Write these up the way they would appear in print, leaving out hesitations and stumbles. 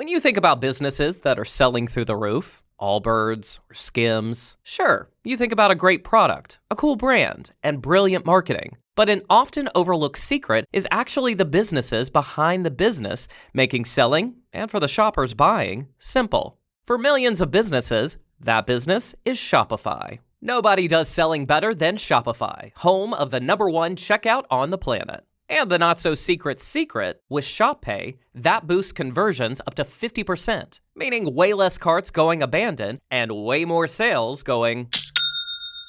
When you think about businesses that are selling through the roof, Allbirds or Skims, sure, you think about a great product, a cool brand, and brilliant marketing. But an often overlooked secret is actually the businesses behind the business, making selling, and for the shoppers buying, simple. For millions of businesses, that business is Shopify. Nobody does selling better than Shopify, home of the #1 checkout on the planet. And the not-so-secret secret, with ShopPay, that boosts conversions up to 50%, meaning way less carts going abandoned and way more sales going.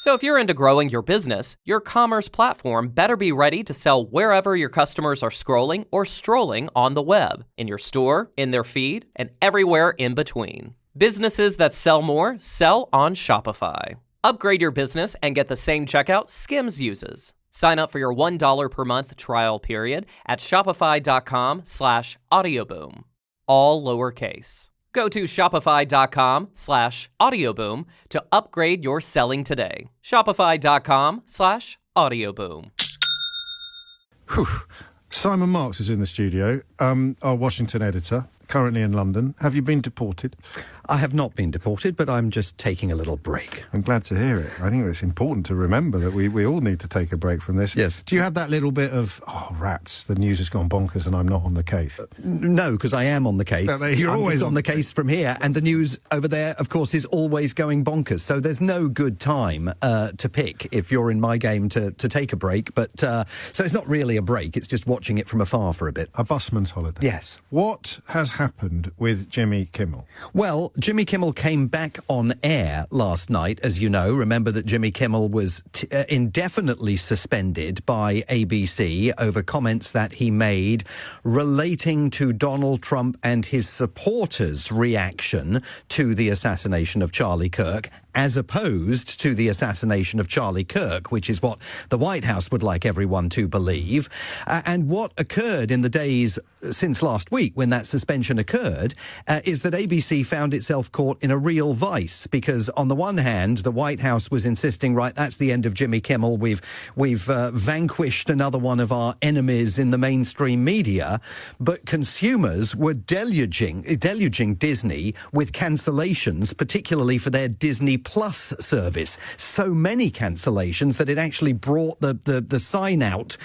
So if you're into growing your business, your commerce platform better be ready to sell wherever your customers are scrolling or strolling on the web, in your store, in their feed, and everywhere in between. Businesses that sell more sell on Shopify. Upgrade your business and get the same checkout Skims uses. Sign up for your $1 per month trial period at shopify.com/audioboom. All lowercase. Go to shopify.com/audioboom to upgrade your selling today. Shopify.com/audioboom. Whew. Simon Marks is in the studio, our Washington editor, currently in London. Have you been deported? I have not been deported, but I'm just taking a little break. I'm glad to hear it. I think it's important to remember that we all need to take a break from this. Yes. Do you have that little bit of, rats, the news has gone bonkers and I'm not on the case? No, because I am on the case. You're always on the case from here, and the news over there, of course, is always going bonkers. So there's no good time to pick if you're in my game to take a break. But so it's not really a break. It's just watching it from afar for a bit. A busman's holiday. Yes. What has happened with Jimmy Kimmel? Well, Jimmy Kimmel came back on air last night, as you know. Remember that Jimmy Kimmel was indefinitely suspended by ABC over comments that he made relating to Donald Trump and his supporters' reaction to the assassination of Charlie Kirk, as opposed to the assassination of Charlie Kirk, which is what the White House would like everyone to believe. And what occurred in the days since last week when that suspension occurred is that ABC found itself caught in a real vice, because on the one hand, the White House was insisting, right, that's the end of Jimmy Kimmel. We've vanquished another one of our enemies in the mainstream media. But consumers were deluging Disney with cancellations, particularly for their Disney Plus service. So many cancellations that it actually brought the sign-out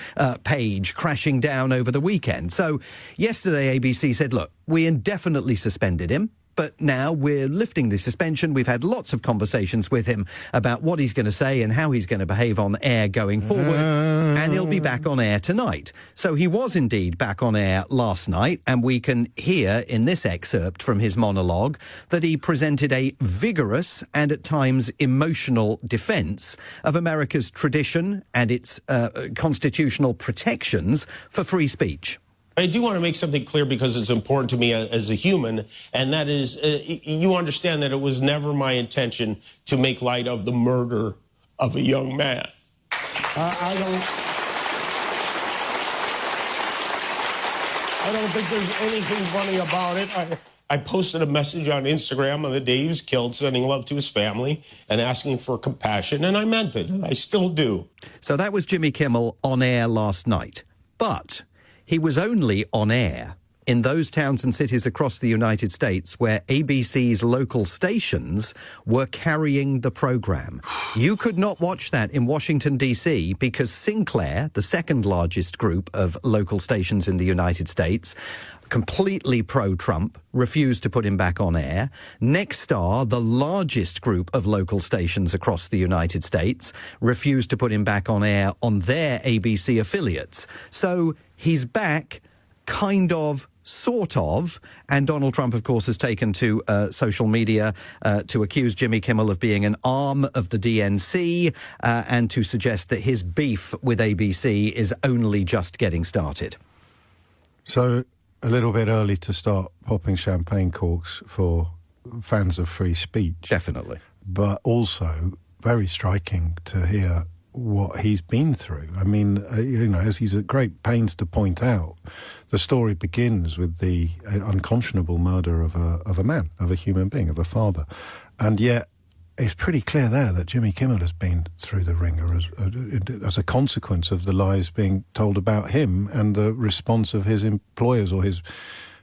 page crashing down over the weekend. So yesterday ABC said, look, we indefinitely suspended him, but now we're lifting the suspension. We've had lots of conversations with him about what he's going to say and how he's going to behave on air going forward, and he'll be back on air tonight. So he was indeed back on air last night, and we can hear in this excerpt from his monologue that he presented a vigorous and at times emotional defence of America's tradition and its constitutional protections for free speech. I do want to make something clear because it's important to me as a human, and that is, you understand that it was never my intention to make light of the murder of a young man. I don't think there's anything funny about it. I posted a message on Instagram on the day he was killed, sending love to his family and asking for compassion, and I meant it, and I still do. So that was Jimmy Kimmel on air last night. But he was only on air in those towns and cities across the United States where ABC's local stations were carrying the program. You could not watch that in Washington, D.C. because Sinclair, the second largest group of local stations in the United States, completely pro-Trump, refused to put him back on air. Nexstar, the largest group of local stations across the United States, refused to put him back on air on their ABC affiliates. So he's back, kind of, sort of, and Donald Trump, of course, has taken to social media to accuse Jimmy Kimmel of being an arm of the DNC and to suggest that his beef with ABC is only just getting started. So a little bit early to start popping champagne corks for fans of free speech. Definitely. But also very striking to hear what he's been through. I mean, as he's at great pains to point out, the story begins with the unconscionable murder of a man, of a human being, of a father. And yet it's pretty clear there that Jimmy Kimmel has been through the ringer as a consequence of the lies being told about him and the response of his employers or his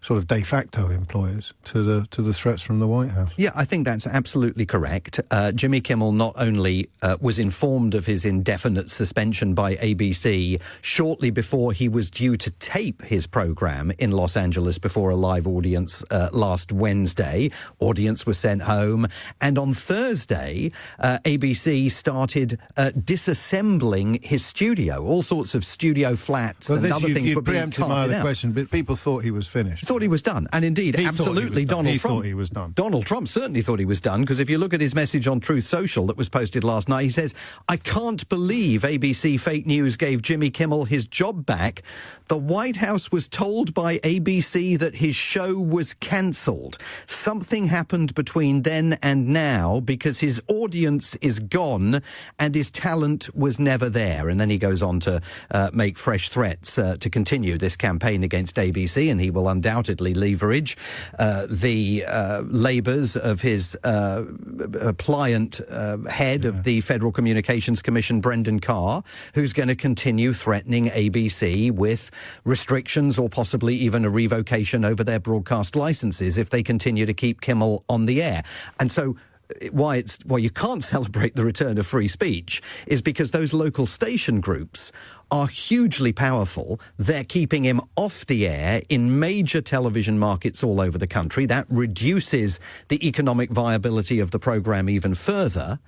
sort of de facto employers to the threats from the White House. Yeah, I think that's absolutely correct. Jimmy Kimmel not only was informed of his indefinite suspension by ABC shortly before he was due to tape his program in Los Angeles before a live audience last Wednesday. Audience was sent home. And on Thursday, ABC started disassembling his studio. All sorts of studio flats and other things were being preempted my other question, but people thought he was finished. Thought he was done. And indeed, absolutely, Donald Trump. Thought he was done. Donald Trump certainly thought he was done, because if you look at his message on Truth Social that was posted last night, he says, "I can't believe ABC fake news gave Jimmy Kimmel his job back. The White House was told by ABC that his show was cancelled. Something happened between then and now because his audience is gone and his talent was never there." And then he goes on to make fresh threats to continue this campaign against ABC, and he will undoubtedly leverage the labours of his pliant head of the Federal Communications Commission, Brendan Carr, who's going to continue threatening ABC with restrictions or possibly even a revocation over their broadcast licences if they continue to keep Kimmel on the air. And so why you can't celebrate the return of free speech is because those local station groups are hugely powerful. They're keeping him off the air in major television markets all over the country. That reduces the economic viability of the programme even further.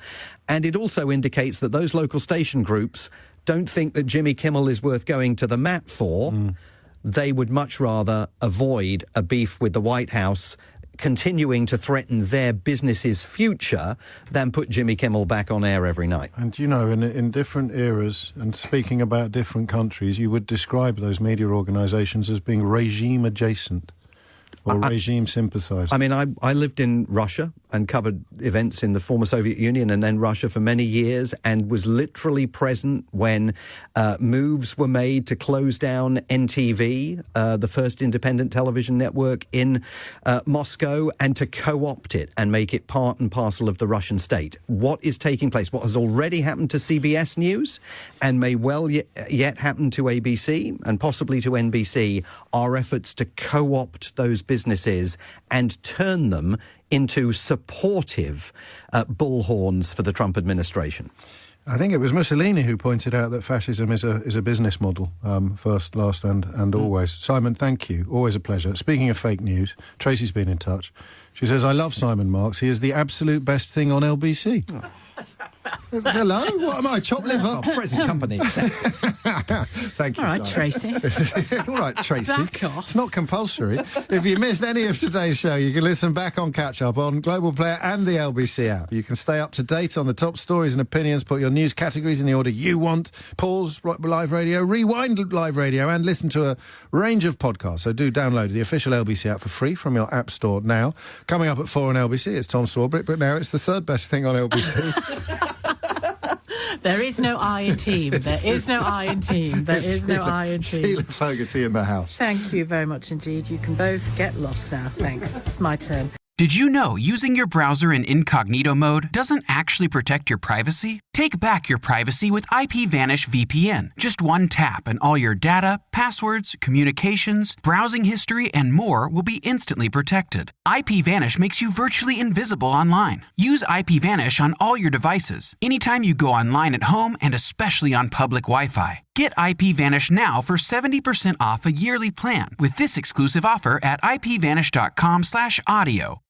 And it also indicates that those local station groups don't think that Jimmy Kimmel is worth going to the mat for. They would much rather avoid a beef with the White House continuing to threaten their business's future than put Jimmy Kimmel back on air every night. And, you know, in different eras, and speaking about different countries, you would describe those media organisations as being regime adjacent or regime sympathisers. I mean, I lived in Russia and covered events in the former Soviet Union and then Russia for many years, and was literally present when moves were made to close down NTV, the first independent television network in Moscow, and to co-opt it and make it part and parcel of the Russian state. What is taking place, what has already happened to CBS News and may well yet happen to ABC and possibly to NBC, are efforts to co-opt those businesses and turn them into supportive bullhorns for the Trump administration. I think it was Mussolini who pointed out that fascism is a business model, first, last and always. Simon, thank you. Always a pleasure. Speaking of fake news, Tracy's been in touch. She says, "I love Simon Marks. He is the absolute best thing on LBC." Hello? What am I, chopped liver? Present company. Thank you, All right, Simon. Tracy. All right, Tracy. Back off. It's not compulsory. If you missed any of today's show, you can listen back on Catch Up on Global Player and the LBC app. You can stay up to date on the top stories and opinions, put your news categories in the order you want, pause live radio, rewind live radio, and listen to a range of podcasts. So do download the official LBC app for free from your app store now. Coming up at 4 on LBC, it's Tom Swarbrick, but now it's the third best thing on LBC. There is no I in team. There is no I in team. There is no I in team. Sheila Fogarty in the house. Thank you very much indeed. You can both get lost now. Thanks. It's my turn. Did you know using your browser in incognito mode doesn't actually protect your privacy? Take back your privacy with IPVanish VPN. Just one tap and all your data, passwords, communications, browsing history, and more will be instantly protected. IPVanish makes you virtually invisible online. Use IPVanish on all your devices, anytime you go online at home, and especially on public Wi-Fi. Get IPVanish now for 70% off a yearly plan with this exclusive offer at IPVanish.com/audio.